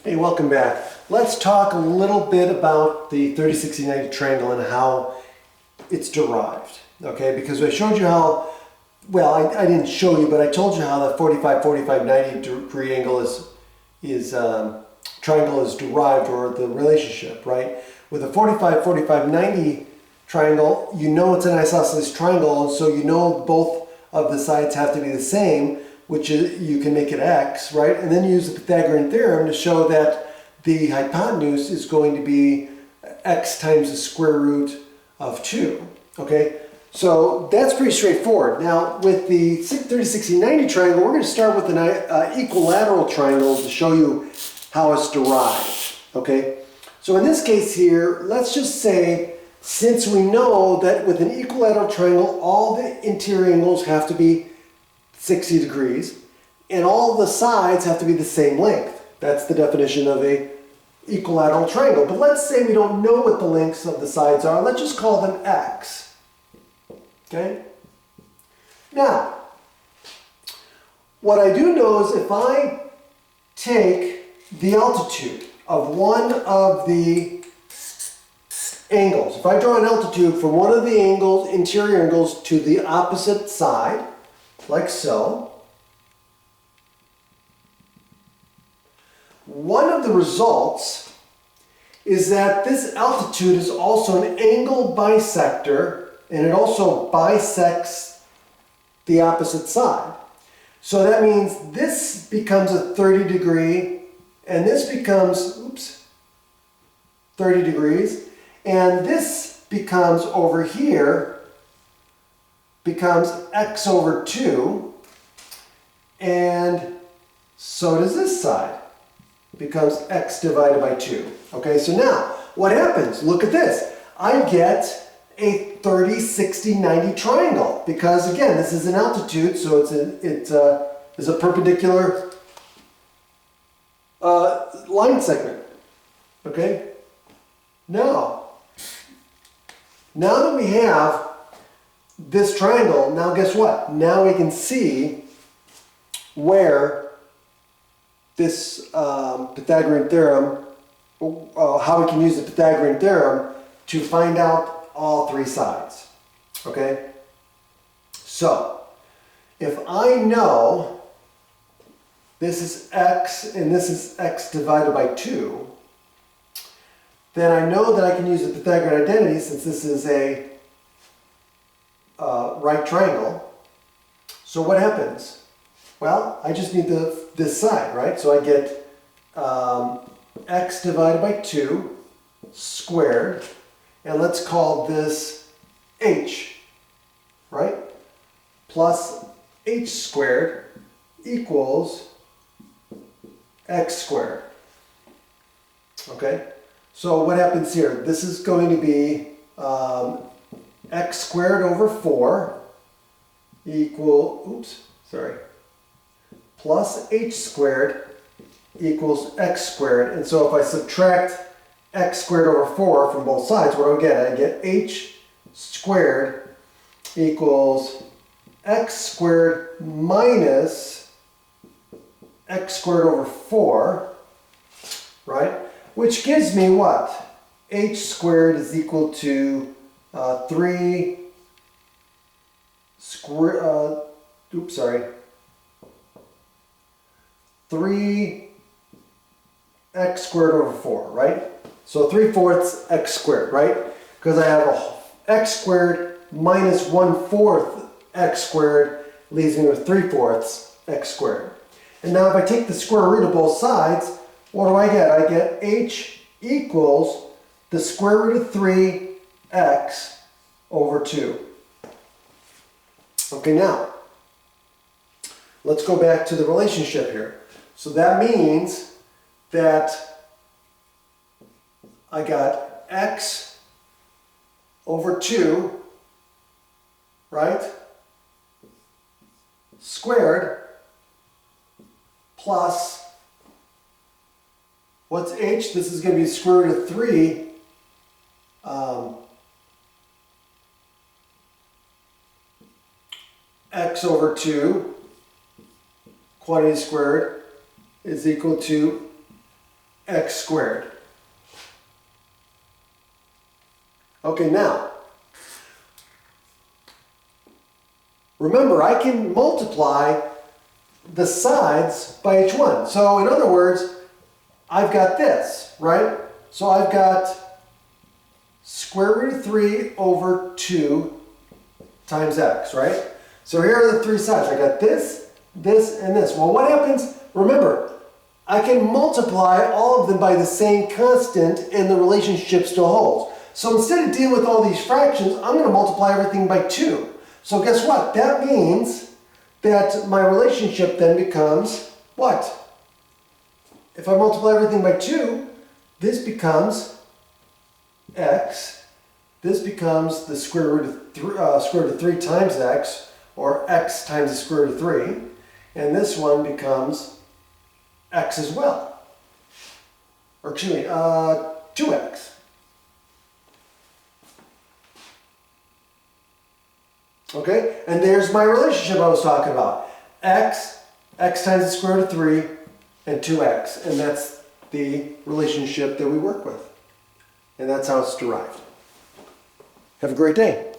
Hey, welcome back. Let's talk a little bit about the 30, 60, 90 triangle and how it's derived, okay? Because I showed you how, well, I didn't show you, but I told you how that 45, 45, 90 degree angle triangle is derived, or the relationship, right? With a 45, 45, 90 triangle, you know it's an isosceles triangle, and so you know both of the sides have to be the same, which is, you can make it x, right? And then you use the Pythagorean Theorem to show that the hypotenuse is going to be x times the square root of 2, okay? So that's pretty straightforward. Now, with the 30, 60, 90 triangle, we're going to start with an equilateral triangle to show you how it's derived, okay? So in this case here, let's just say, since we know that with an equilateral triangle, all the interior angles have to be 60 degrees, and all the sides have to be the same length. That's the definition of a equilateral triangle. But let's say we don't know what the lengths of the sides are. Let's just call them x. Okay? Now, what I do know is if I take the altitude of one of the angles, if I draw an altitude from one of the angles, interior angles, to the opposite side, like so, one of the results is that this altitude is also an angle bisector, and it also bisects the opposite side. So that means this becomes a 30 degree, and this becomes, 30 degrees, and this becomes over here, becomes x over 2, and so does this side. It becomes x divided by 2. Okay, so now, what happens? Look at this. I get a 30, 60, 90 triangle, because again, this is an altitude, so it's a perpendicular line segment. Okay? Now that we have this triangle, now guess what? Now we can see where this Pythagorean theorem, how we can use the Pythagorean theorem to find out all three sides. Okay? So, if I know this is x and this is x divided by 2, then I know that I can use the Pythagorean identity, since this is a right triangle. So what happens? Well, I just need this side, right? So I get x divided by 2 squared, and let's call this h, right? Plus h squared equals x squared. Okay? So what happens here? This is going to be x squared over 4 plus h squared equals x squared. And so if I subtract x squared over 4 from both sides, what do I get? I get h squared equals x squared minus x squared over 4, right? Which gives me what? H squared is equal to 3 x squared over 4, right? So 3/4 x squared, right? Because I have a x squared minus 1/4 x squared leaves me with 3/4 x squared. And now if I take the square root of both sides, what do I get? I get h equals the square root of 3x over 2. Okay, now, let's go back to the relationship here. So that means that I got x over 2, right, squared, plus, what's h? This is going to be square root of 3 x over 2 quantity squared is equal to x squared. Okay, now, remember, I can multiply the sides by each one. So in other words, I've got this, right? So I've got square root of 3 over 2 times x, right? So here are the three sides. I got this, this, and this. Well, what happens? Remember, I can multiply all of them by the same constant and the relationship still holds. So instead of dealing with all these fractions, I'm going to multiply everything by 2. So guess what? That means that my relationship then becomes what? If I multiply everything by 2, this becomes x. This becomes the square root of 3 times x, or x times the square root of 3. And this one becomes x as well. Or excuse me, 2x. Okay, and there's my relationship I was talking about. X times the square root of 3, and 2x. And that's the relationship that we work with. And that's how it's derived. Have a great day.